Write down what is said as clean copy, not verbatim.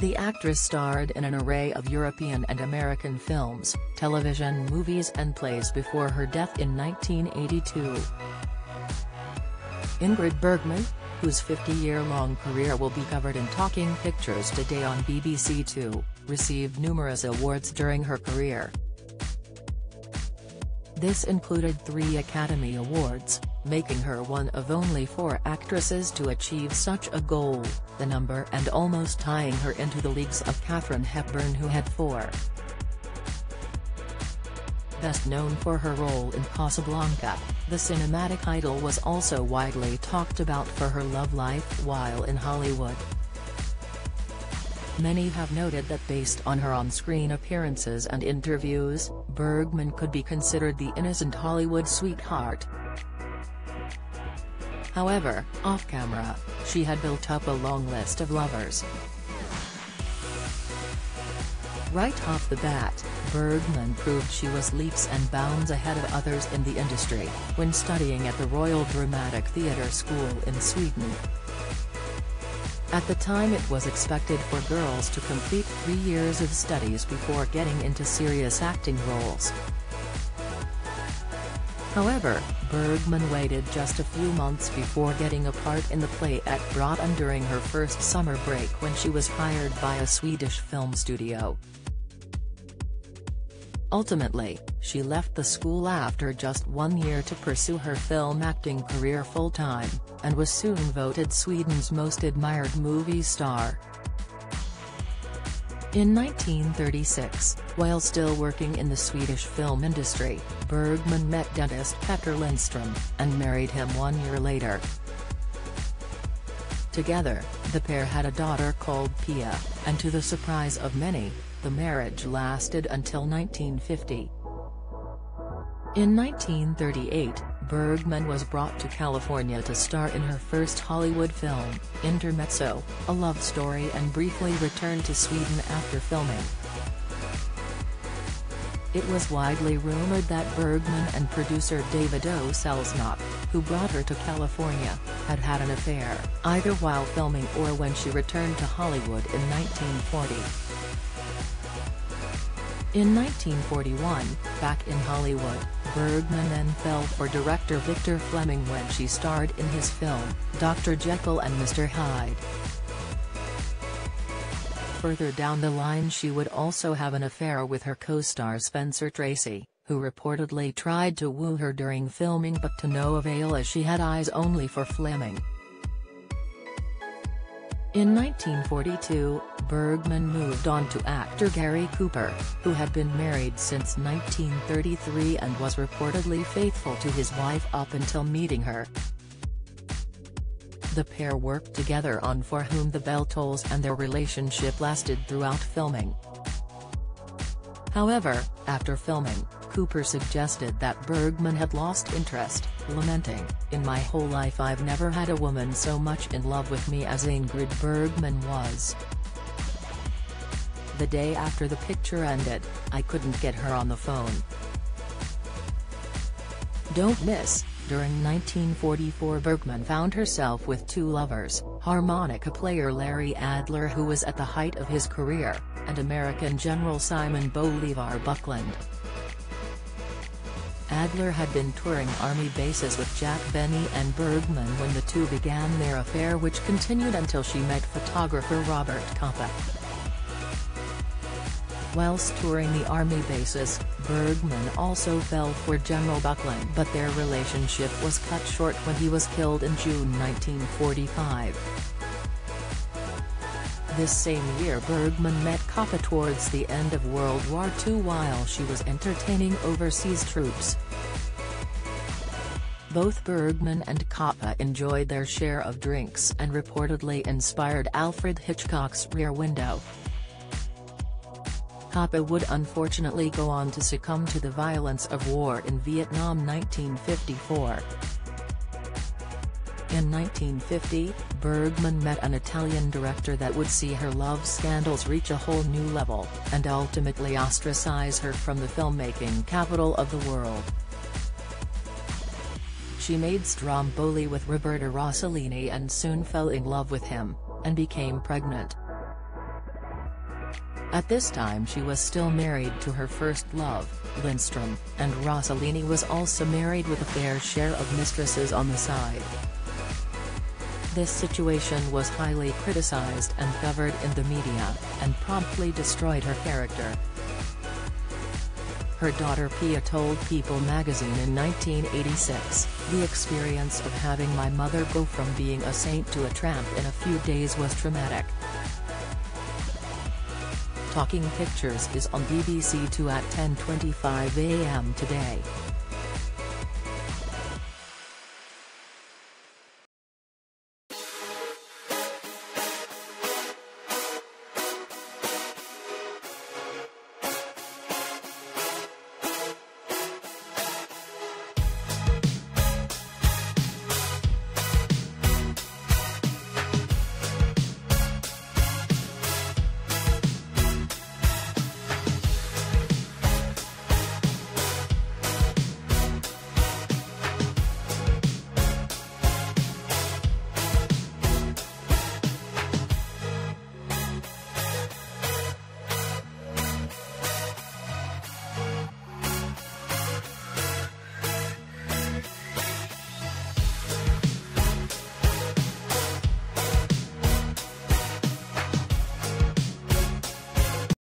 The actress starred in an array of European and American films, television movies and plays before her death in 1982. Ingrid Bergman, whose 50-year-long career will be covered in Talking Pictures Today on BBC Two, received numerous awards during her career. This included 3 Academy Awards, making her one of only 4 actresses to achieve such a goal, the number and almost tying her into the leagues of Katharine Hepburn, who had 4. Best known for her role in Casablanca, the cinematic idol was also widely talked about for her love life while in Hollywood. Many have noted that based on her on-screen appearances and interviews, Bergman could be considered the innocent Hollywood sweetheart. However, off-camera, she had built up a long list of lovers. Right off the bat, Bergman proved she was leaps and bounds ahead of others in the industry, when studying at the Royal Dramatic Theatre School in Sweden. At the time, it was expected for girls to complete 3 years of studies before getting into serious acting roles. However, Bergman waited just a few months before getting a part in the play at Broughton during her first summer break when she was hired by a Swedish film studio. Ultimately, she left the school after just 1 year to pursue her film acting career full-time, and was soon voted Sweden's most admired movie star. In 1936, while still working in the Swedish film industry, Bergman met dentist Petter Lindström, and married him 1 year later. Together, the pair had a daughter called Pia, and to the surprise of many, the marriage lasted until 1950. In 1938, Bergman was brought to California to star in her first Hollywood film, Intermezzo, a love story, and briefly returned to Sweden after filming. It was widely rumored that Bergman and producer David O. Selznick, who brought her to California, had had an affair, either while filming or when she returned to Hollywood in 1940. In 1941, back in Hollywood, Bergman then fell for director Victor Fleming when she starred in his film, Dr. Jekyll and Mr. Hyde. Further down the line, she would also have an affair with her co-star Spencer Tracy, who reportedly tried to woo her during filming but to no avail as she had eyes only for Fleming. In 1942, Bergman moved on to actor Gary Cooper, who had been married since 1933 and was reportedly faithful to his wife up until meeting her. The pair worked together on For Whom the Bell Tolls, and their relationship lasted throughout filming. However, after filming, Cooper suggested that Bergman had lost interest, lamenting, "In my whole life I've never had a woman so much in love with me as Ingrid Bergman was. The day after the picture ended, I couldn't get her on the phone." Don't miss, during 1944 Bergman found herself with 2 lovers, harmonica player Larry Adler, who was at the height of his career, and American General Simon Bolivar Buckland. Adler had been touring Army bases with Jack Benny and Bergman when the two began their affair, which continued until she met photographer Robert Capa. Whilst touring the Army bases, Bergman also fell for General Buckland, but their relationship was cut short when he was killed in June 1945. This same year Bergman met Capa towards the end of World War II while she was entertaining overseas troops. Both Bergman and Capa enjoyed their share of drinks and reportedly inspired Alfred Hitchcock's Rear Window. Capa would unfortunately go on to succumb to the violence of war in Vietnam 1954. In 1950, Bergman met an Italian director that would see her love scandals reach a whole new level, and ultimately ostracize her from the filmmaking capital of the world. She made Stromboli with Roberta Rossellini and soon fell in love with him, and became pregnant. At this time she was still married to her first love, Lindstrom, and Rossellini was also married with a fair share of mistresses on the side. This situation was highly criticized and covered in the media, and promptly destroyed her character. Her daughter Pia told People magazine in 1986, "The experience of having my mother go from being a saint to a tramp in a few days was traumatic." Talking Pictures is on BBC Two at 10:25 a.m. today.